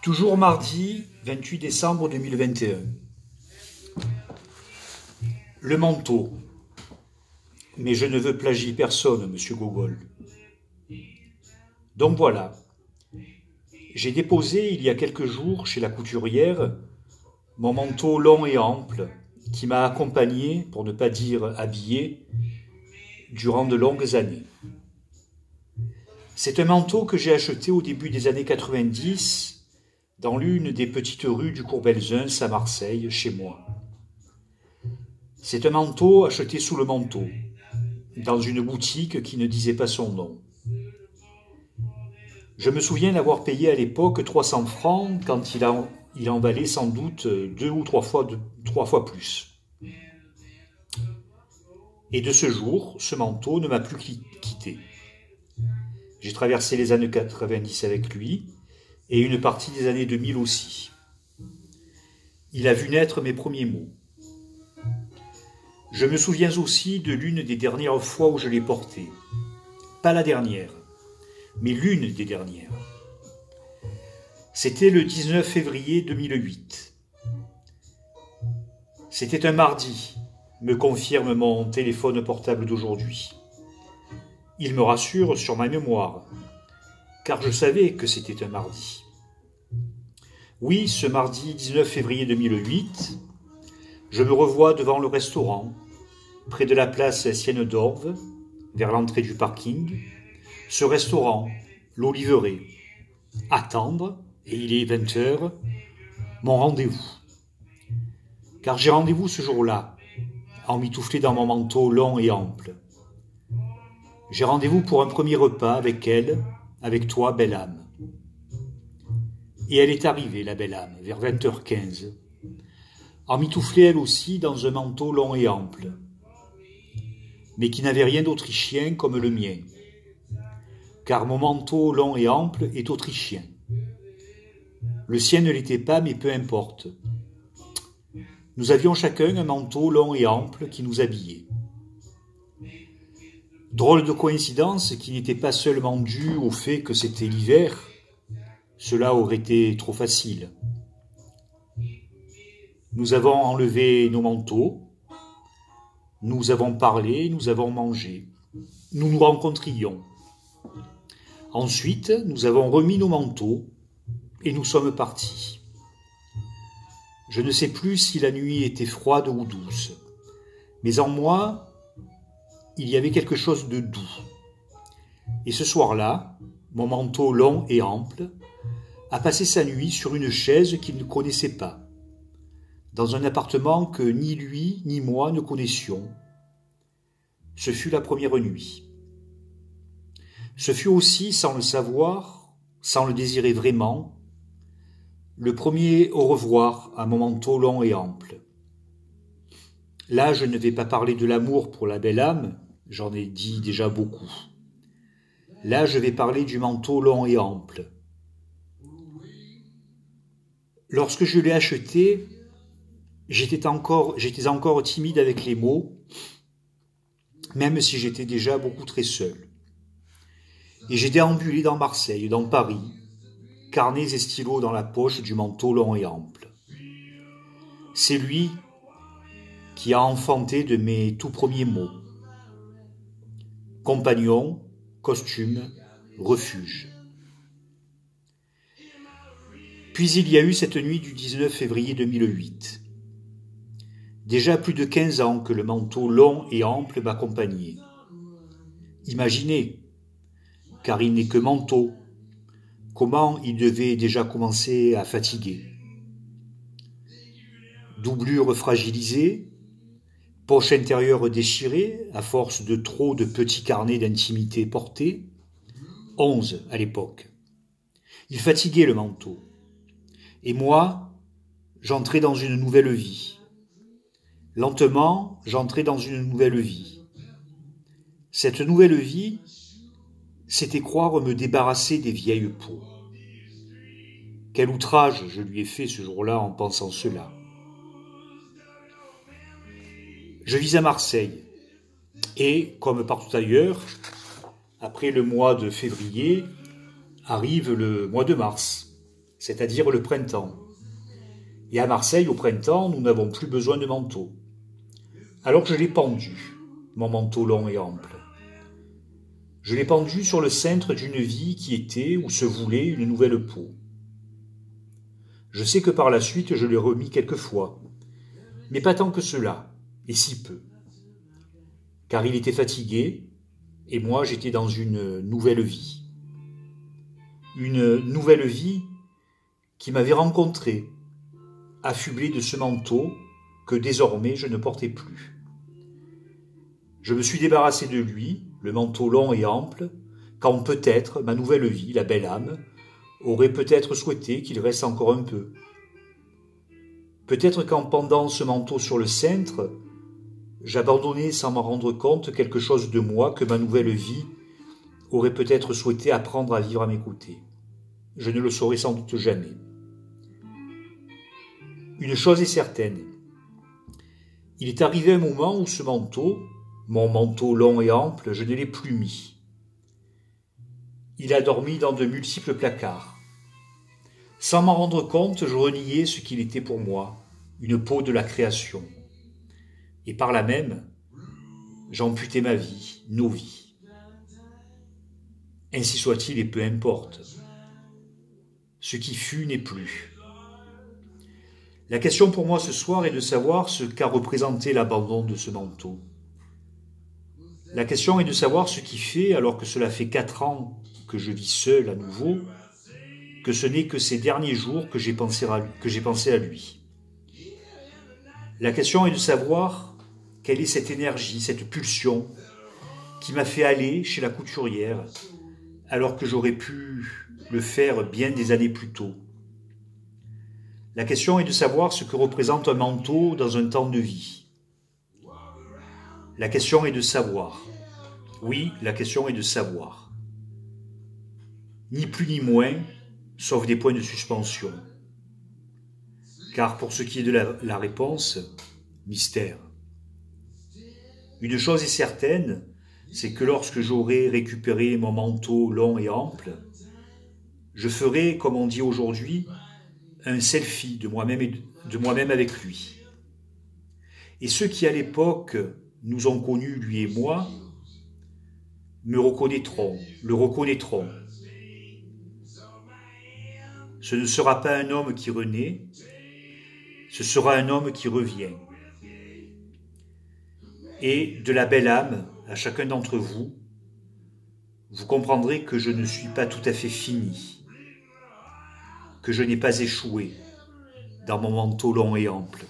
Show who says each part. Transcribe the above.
Speaker 1: Toujours mardi 28 décembre 2021. Le manteau. Mais je ne veux plagier personne, monsieur Gogol. Donc voilà. J'ai déposé il y a quelques jours chez la couturière mon manteau long et ample qui m'a accompagné, pour ne pas dire habillé, durant de longues années. C'est un manteau que j'ai acheté au début des années 90 dans l'une des petites rues du Cours-Belzunce à Marseille, chez moi. C'est un manteau acheté sous le manteau, dans une boutique qui ne disait pas son nom. Je me souviens d'avoir payé à l'époque 300 francs quand il en valait sans doute deux ou trois fois plus. Et de ce jour, ce manteau ne m'a plus quitté. J'ai traversé les années 90 avec lui, et une partie des années 2000 aussi. Il a vu naître mes premiers mots. Je me souviens aussi de l'une des dernières fois où je l'ai porté. Pas la dernière, mais l'une des dernières. C'était le 19 février 2008. C'était un mardi, me confirme mon téléphone portable d'aujourd'hui. Il me rassure sur ma mémoire, car je savais que c'était un mardi. Oui, ce mardi 19 février 2008, je me revois devant le restaurant, près de la place Sienne-d'Orve, vers l'entrée du parking. Ce restaurant, l'Oliveraie. Attendre, et il est 20h, mon rendez-vous. Car j'ai rendez-vous ce jour-là, emmitouflé dans mon manteau long et ample. J'ai rendez-vous pour un premier repas avec elle, avec toi, belle âme. Et elle est arrivée, la belle âme, vers 20h15, emmitouflée elle aussi dans un manteau long et ample, mais qui n'avait rien d'autrichien comme le mien, car mon manteau long et ample est autrichien. Le sien ne l'était pas, mais peu importe. Nous avions chacun un manteau long et ample qui nous habillait. Drôle de coïncidence qui n'était pas seulement due au fait que c'était l'hiver, cela aurait été trop facile. Nous avons enlevé nos manteaux, nous avons parlé, nous avons mangé. Nous nous rencontrions. Ensuite, nous avons remis nos manteaux et nous sommes partis. Je ne sais plus si la nuit était froide ou douce, mais en moi, il y avait quelque chose de doux. Et ce soir-là, mon manteau long et ample a passé sa nuit sur une chaise qu'il ne connaissait pas, dans un appartement que ni lui ni moi ne connaissions. Ce fut la première nuit. Ce fut aussi, sans le savoir, sans le désirer vraiment, le premier au revoir à mon manteau long et ample. Là, je ne vais pas parler de l'amour pour la belle âme, j'en ai dit déjà beaucoup. Là, je vais parler du manteau long et ample. Lorsque je l'ai acheté, j'étais encore timide avec les mots, même si j'étais déjà beaucoup très seul. Et j'ai déambulé dans Marseille, dans Paris, carnets et stylos dans la poche du manteau long et ample. C'est lui qui a enfanté de mes tout premiers mots. Compagnon, costume, refuge. Puis il y a eu cette nuit du 19 février 2008. Déjà plus de 15 ans que le manteau long et ample m'accompagnait. Imaginez, car il n'est que manteau, comment il devait déjà commencer à fatiguer. Doublure fragilisée, poche intérieure déchirée à force de trop de petits carnets d'intimité portés, 11 à l'époque. Il fatiguait le manteau. Et moi, j'entrais dans une nouvelle vie. Lentement, j'entrais dans une nouvelle vie. Cette nouvelle vie, c'était croire me débarrasser des vieilles peaux. Quel outrage je lui ai fait ce jour-là en pensant cela. Je vis à Marseille, et, comme partout ailleurs, après le mois de février, arrive le mois de mars. c'est-à-dire le printemps. Et à Marseille, au printemps, nous n'avons plus besoin de manteau. Alors je l'ai pendu, mon manteau long et ample. Je l'ai pendu sur le cintre d'une vie qui était ou se voulait une nouvelle peau. Je sais que par la suite je l'ai remis quelquefois, mais pas tant que cela, et si peu. Car il était fatigué, et moi j'étais dans une nouvelle vie. Une nouvelle vie qui m'avait rencontré, affublé de ce manteau que désormais je ne portais plus. Je me suis débarrassé de lui, le manteau long et ample, quand peut-être ma nouvelle vie, la belle âme, aurait peut-être souhaité qu'il reste encore un peu. Peut-être qu'en pendant ce manteau sur le cintre, j'abandonnais sans m'en rendre compte quelque chose de moi que ma nouvelle vie aurait peut-être souhaité apprendre à vivre à mes côtés. Je ne le saurais sans doute jamais. Une chose est certaine, il est arrivé un moment où ce manteau, mon manteau long et ample, je ne l'ai plus mis. Il a dormi dans de multiples placards. Sans m'en rendre compte, je reniais ce qu'il était pour moi, une peau de la création. Et par là même, j'amputais ma vie, nos vies. Ainsi soit-il et peu importe. Ce qui fut n'est plus. La question pour moi ce soir est de savoir ce qu'a représenté l'abandon de ce manteau. La question est de savoir ce qui fait, alors que cela fait 4 ans que je vis seul à nouveau, que ce n'est que ces derniers jours que j'ai pensé à lui. La question est de savoir quelle est cette énergie, cette pulsion qui m'a fait aller chez la couturière alors que j'aurais pu le faire bien des années plus tôt. La question est de savoir ce que représente un manteau dans un temps de vie. La question est de savoir. Oui, la question est de savoir. Ni plus ni moins, sauf des points de suspension. Car pour ce qui est de la réponse, mystère. Une chose est certaine, c'est que lorsque j'aurai récupéré mon manteau long et ample, je ferai, comme on dit aujourd'hui, un selfie de moi-même avec lui. Et ceux qui à l'époque nous ont connus, lui et moi, me reconnaîtront, le reconnaîtront. Ce ne sera pas un homme qui renaît, ce sera un homme qui revient. Et de la belle âme à chacun d'entre vous, vous comprendrez que je ne suis pas tout à fait fini, que je n'ai pas échoué dans mon manteau long et ample.